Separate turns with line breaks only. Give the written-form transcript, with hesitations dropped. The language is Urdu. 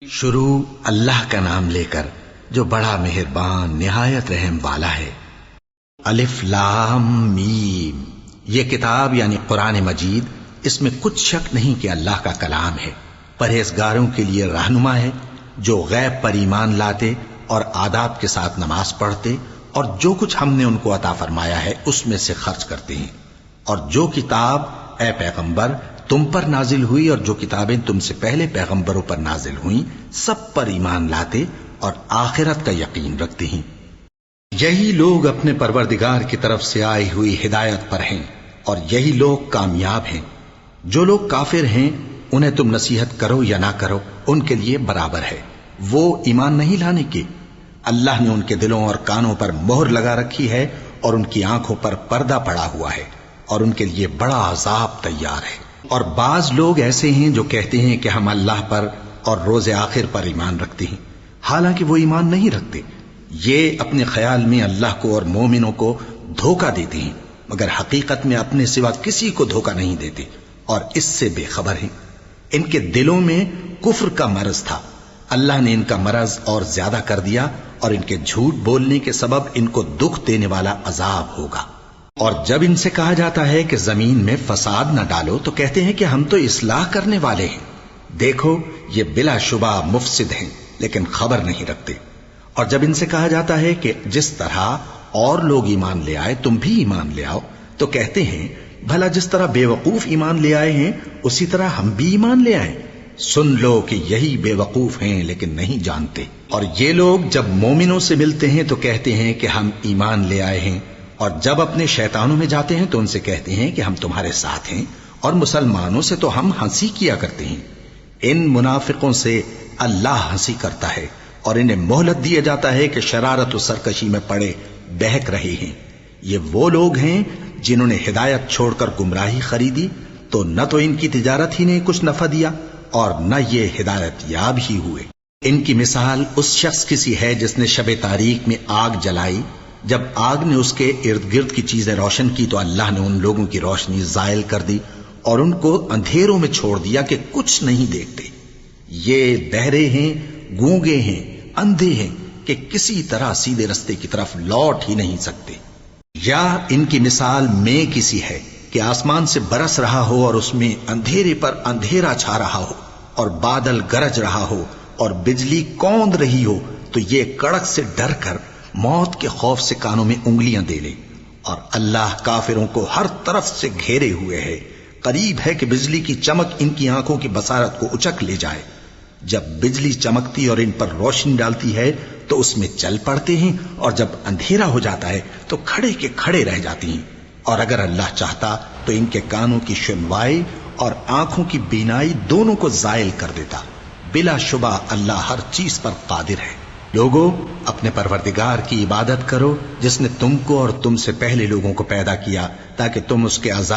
شروع اللہ کا نام لے کر جو بڑا مہربان نہایت رحم والا ہے۔ الف لام میم، یہ کتاب یعنی قرآن مجید، اس میں کچھ شک نہیں کہ اللہ کا کلام ہے، پرہیزگاروں کے لیے رہنما ہے، جو غیب پر ایمان لاتے اور آداب کے ساتھ نماز پڑھتے اور جو کچھ ہم نے ان کو عطا فرمایا ہے اس میں سے خرچ کرتے ہیں، اور جو کتاب اے پیغمبر تم پر نازل ہوئی اور جو کتابیں تم سے پہلے پیغمبروں پر نازل ہوئیں سب پر ایمان لاتے اور آخرت کا یقین رکھتے ہیں۔ یہی لوگ اپنے پروردگار کی طرف سے آئی ہوئی ہدایت پر ہیں اور یہی لوگ کامیاب ہیں۔ جو لوگ کافر ہیں انہیں تم نصیحت کرو یا نہ کرو ان کے لیے برابر ہے، وہ ایمان نہیں لانے کے۔ اللہ نے ان کے دلوں اور کانوں پر مہر لگا رکھی ہے اور ان کی آنکھوں پر پردہ پڑا ہوا ہے اور ان کے لیے بڑا عذاب تیار ہے۔ اور بعض لوگ ایسے ہیں جو کہتے ہیں کہ ہم اللہ پر اور روز آخر پر ایمان رکھتے ہیں، حالانکہ وہ ایمان نہیں رکھتے۔ یہ اپنے خیال میں اللہ کو اور مومنوں کو دھوکہ دیتے ہیں، مگر حقیقت میں اپنے سوا کسی کو دھوکہ نہیں دیتے اور اس سے بے خبر ہیں۔ ان کے دلوں میں کفر کا مرض تھا، اللہ نے ان کا مرض اور زیادہ کر دیا اور ان کے جھوٹ بولنے کے سبب ان کو دکھ دینے والا عذاب ہوگا۔ اور جب ان سے کہا جاتا ہے کہ زمین میں فساد نہ ڈالو تو کہتے ہیں کہ ہم تو اصلاح کرنے والے ہیں۔ دیکھو یہ بلا شبہ مفسد ہیں لیکن خبر نہیں رکھتے۔ اور جب ان سے کہا جاتا ہے کہ جس طرح اور لوگ ایمان لے آئے تم بھی ایمان لے آؤ تو کہتے ہیں بھلا جس طرح بے وقوف ایمان لے آئے ہیں اسی طرح ہم بھی ایمان لے آئیں۔ سن لو کہ یہی بے وقوف ہیں لیکن نہیں جانتے۔ اور یہ لوگ جب مومنوں سے ملتے ہیں تو کہتے ہیں کہ ہم ایمان لے آئے ہیں، اور جب اپنے شیطانوں میں جاتے ہیں تو ان سے کہتے ہیں کہ ہم تمہارے ساتھ ہیں، اور مسلمانوں سے تو ہم ہنسی کیا کرتے ہیں۔ ان منافقوں سے اللہ ہنسی کرتا ہے اور انہیں مہلت دیا جاتا ہے کہ شرارت و سرکشی میں پڑے بہک رہے ہیں۔ یہ وہ لوگ ہیں جنہوں نے ہدایت چھوڑ کر گمراہی خریدی، تو نہ تو ان کی تجارت ہی نے کچھ نفع دیا اور نہ یہ ہدایت یاب ہی ہوئے۔ ان کی مثال اس شخص کی سی ہے جس نے شب تاریک میں آگ جلائی، جب آگ نے اس کے ارد گرد کی چیزیں روشن کی تو اللہ نے ان لوگوں کی روشنی زائل کر دی اور ان کو اندھیروں میں چھوڑ دیا کہ کچھ نہیں دیکھتے۔ یہ بہرے ہیں، گونگے ہیں، اندھے ہیں کہ کسی طرح سیدھے رستے کی طرف لوٹ ہی نہیں سکتے۔ یا ان کی مثال میں کسی ہے کہ آسمان سے برس رہا ہو اور اس میں اندھیرے پر اندھیرا چھا رہا ہو اور بادل گرج رہا ہو اور بجلی کوند رہی ہو تو یہ کڑک سے ڈر کر موت کے خوف سے کانوں میں انگلیاں دے لے۔ اور اللہ کافروں کو ہر طرف سے گھیرے ہوئے ہے، قریب ہے کہ بجلی کی چمک ان کی آنکھوں کی بصارت کو اچک لے جائے۔ جب بجلی چمکتی اور ان پر روشنی ڈالتی ہے تو اس میں چل پڑتے ہیں، اور جب اندھیرا ہو جاتا ہے تو کھڑے کے کھڑے رہ جاتی ہیں۔ اور اگر اللہ چاہتا تو ان کے کانوں کی سنوائی اور آنکھوں کی بینائی دونوں کو زائل کر دیتا۔ بلا شبہ اللہ ہر چیز پر قادر ہے۔ لوگوں اپنے پروردگار کی عبادت کرو جس نے تم کو اور تم سے پہلے لوگوں کو پیدا کیا تاکہ تم اس کے عذاب